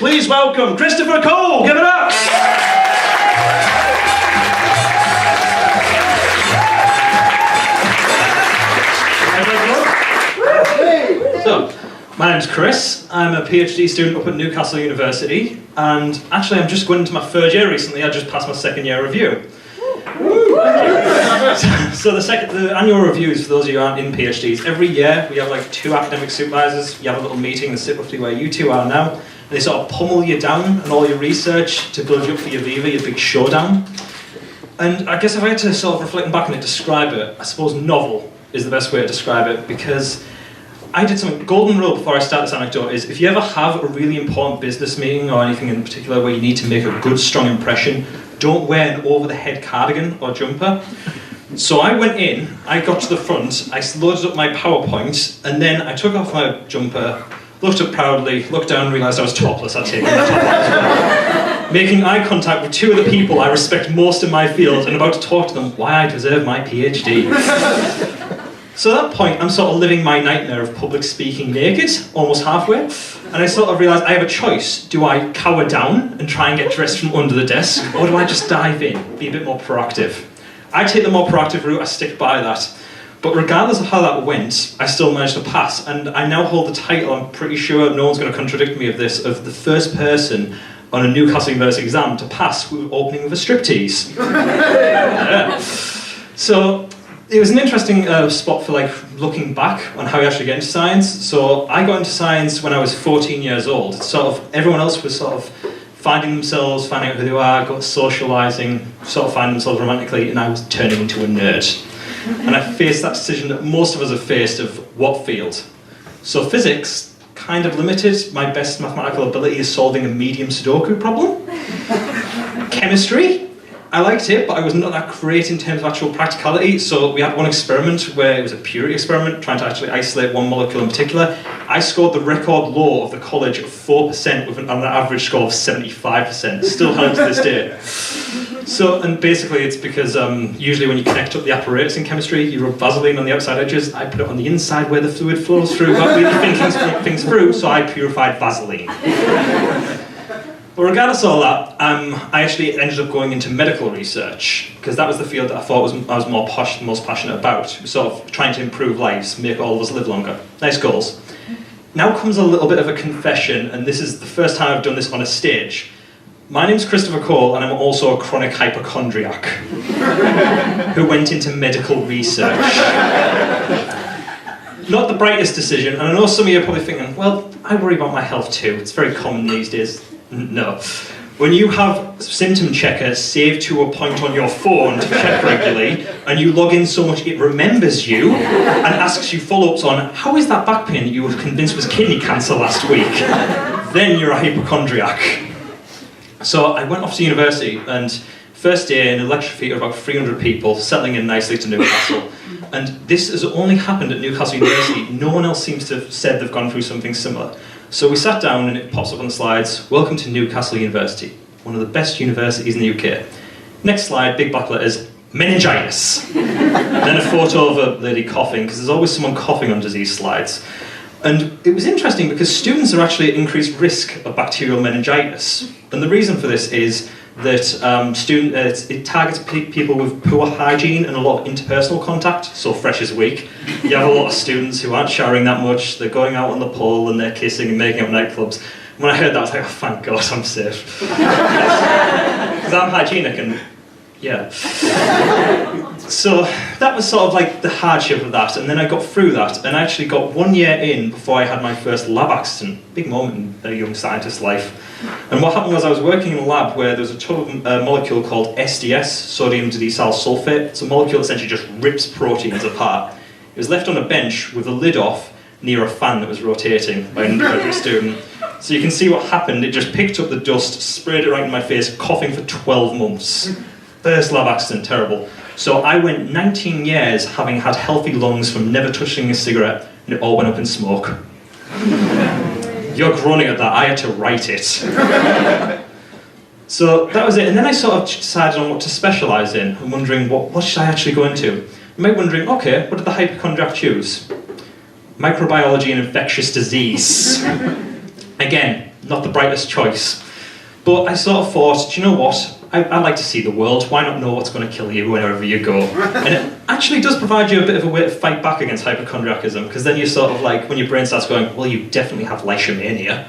Please welcome Christopher Cole. Give it up. So, my name's Chris. I'm a PhD student up at Newcastle University, and actually I'm just going into my third year recently. I just passed my second year review. So the annual reviews, for those of you who aren't in PhDs, every year we have like 2 academic supervisors. You have a little meeting and sit roughly where you two are now, and they sort of pummel you down and all your research to build you up for your Viva, your big showdown. And I guess if I had to sort of reflect back on it, describe it, I suppose novel is the best way to describe it, because I did something. Golden rule before I start this anecdote is if you ever have a really important business meeting or anything in particular where you need to make a good, strong impression, don't wear an over-the-head cardigan or jumper. So I went in, I got to the front, I loaded up my PowerPoint, and then I took off my jumper, looked up proudly, looked down and realised I was topless. I'd taken my top off as well. Making eye contact with 2 of the people I respect most in my field and about to talk to them why I deserve my PhD. So at that point, I'm sort of living my nightmare of public speaking naked, almost halfway, and I sort of realised I have a choice. Do I cower down and try and get dressed from under the desk, or do I just dive in, be a bit more proactive? I take the more proactive route, I stick by that. But regardless of how that went, I still managed to pass, and I now hold the title, I'm pretty sure no one's going to contradict me of this, of the first person on a Newcastle University exam to pass with opening with a striptease. Yeah. So it was an interesting spot for like looking back on how you actually get into science. So I got into science when I was 14 years old. Sort of everyone else was sort of finding themselves, finding out who they are, got socialising, sort of finding themselves romantically, and I was turning into a nerd. And I faced that decision that most of us have faced of what field. So physics, kind of limited. My best mathematical ability is solving a medium Sudoku problem. Chemistry, I liked it, but I was not that great in terms of actual practicality. So we had one experiment where it was a purity experiment, trying to actually isolate one molecule in particular. I scored the record low of the college of 4% with an average score of 75%. Still held to this day. So, and basically it's because usually when you connect up the apparatus in chemistry, you rub Vaseline on the outside edges. I put it on the inside where the fluid flows through, without really thinking things through, so I purified Vaseline. But regardless of all that, I actually ended up going into medical research, because that was the field that I thought I was most passionate about, sort of trying to improve lives, make all of us live longer. Nice goals. Now comes a little bit of a confession, and this is the first time I've done this on a stage. My name's Christopher Cole, and I'm also a chronic hypochondriac who went into medical research. Not the brightest decision, and I know some of you are probably thinking, well, I worry about my health too. It's very common these days. No. When you have symptom checker saved to a point on your phone to check regularly, and you log in so much it remembers you and asks you follow-ups on how is that back pain that you were convinced was kidney cancer last week, then you're a hypochondriac. So I went off to university, and first day in a lecture theatre of about 300 people, settling in nicely to Newcastle. And this has only happened at Newcastle University. No one else seems to have said they've gone through something similar. So we sat down and it pops up on the slides, welcome to Newcastle University, one of the best universities in the UK. Next slide, big black letters, meningitis. Then a photo of a lady coughing, because there's always someone coughing on disease slides. And it was interesting because students are actually at increased risk of bacterial meningitis. And the reason for this is that it targets people with poor hygiene and a lot of interpersonal contact, so fresh as a week. You have a lot of students who aren't showering that much, they're going out on the pole and they're kissing and making up nightclubs. When I heard that, I was like, oh, thank God, I'm safe. Because I'm hygienic and, yeah. So that was sort of like the hardship of that, and then I got through that, and I actually got 1 year in before I had my first lab accident. Big moment in a young scientist's life. And what happened was I was working in a lab where there was a tub of a molecule called SDS, sodium didecyl sulfate. It's a molecule that essentially just rips proteins apart. It was left on a bench with the lid off near a fan that was rotating by an undergraduate student. So you can see what happened. It just picked up the dust, sprayed it right in my face, coughing for 12 months. First lab accident, terrible. So I went 19 years having had healthy lungs from never touching a cigarette, and it all went up in smoke. You're groaning at that, I had to write it. So that was it, and then I sort of decided on what to specialise in, and wondering what should I actually go into. You might be wondering, okay, what did the hypochondriac choose? Microbiology and infectious disease. Again, not the brightest choice. But I sort of thought, do you know what? I like to see the world. Why not know what's going to kill you wherever you go? And it actually does provide you a bit of a way to fight back against hypochondriacism, because then you're sort of like, when your brain starts going, well, you definitely have leishmania.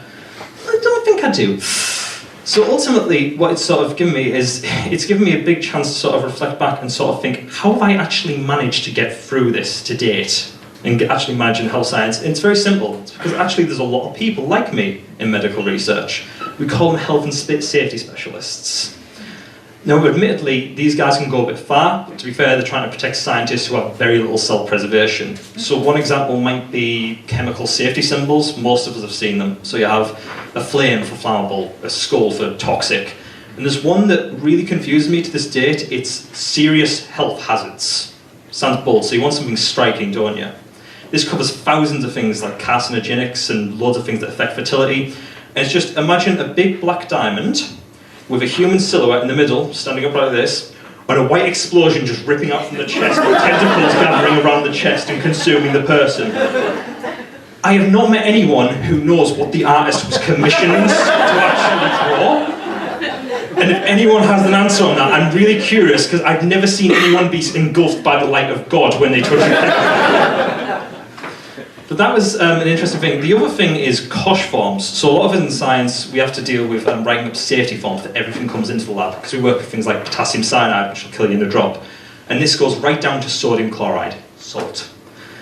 I don't think I do. So ultimately, what it's sort of given me is, it's given me a big chance to sort of reflect back and sort of think, how have I actually managed to get through this to date? And actually manage in health science? And it's very simple. It's because actually there's a lot of people like me in medical research. We call them health and safety specialists. Now, admittedly, these guys can go a bit far. To be fair, they're trying to protect scientists who have very little self-preservation. So one example might be chemical safety symbols. Most of us have seen them. So you have a flame for flammable, a skull for toxic. And there's one that really confuses me to this date. It's serious health hazards. Sounds bold, so you want something striking, don't you? This covers thousands of things like carcinogenics and loads of things that affect fertility. And it's just, imagine a big black diamond with a human silhouette in the middle, standing up like this, and a white explosion just ripping out from the chest, with tentacles gathering around the chest and consuming the person. I have not met anyone who knows what the artist was commissioned to actually draw. And if anyone has an answer on that, I'm really curious, because I've never seen anyone be engulfed by the light of God when they touch it. But that was an interesting thing. The other thing is COSH forms. So a lot of it in science, we have to deal with writing up safety forms that everything comes into the lab, because we work with things like potassium cyanide, which will kill you in a drop. And this goes right down to sodium chloride, salt.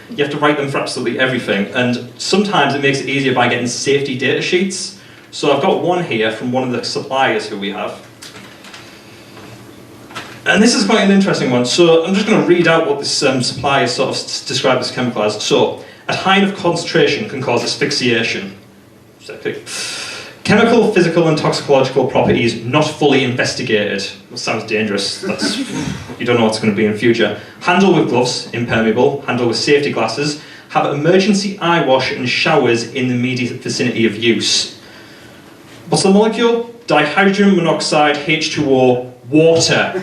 You have to write them for absolutely everything. And sometimes it makes it easier by getting safety data sheets. So I've got one here from one of the suppliers who we have. And this is quite an interesting one. So I'm just going to read out what this supplier sort of described this chemical as. So, at high enough concentration can cause asphyxiation. Chemical, physical and toxicological properties not fully investigated. That sounds dangerous. That's, you don't know what's going to be in the future. Handle with gloves, impermeable. Handle with safety glasses. Have emergency eye wash and showers in the immediate vicinity of use. What's the molecule? Dihydrogen monoxide, H2O, water.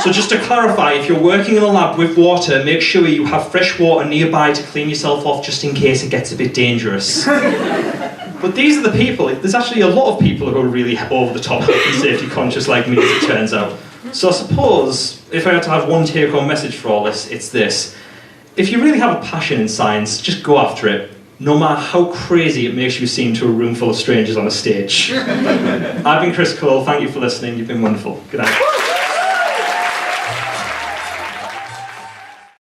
So just to clarify, if you're working in a lab with water, make sure you have fresh water nearby to clean yourself off, just in case it gets a bit dangerous. But these are the people. There's actually a lot of people who are really over the top health and safety conscious like me, as it turns out. So I suppose, if I had to have one take-home message for all this, it's this. If you really have a passion in science, just go after it, no matter how crazy it makes you seem to a room full of strangers on a stage. I've been Chris Cole, thank you for listening, you've been wonderful. Good night.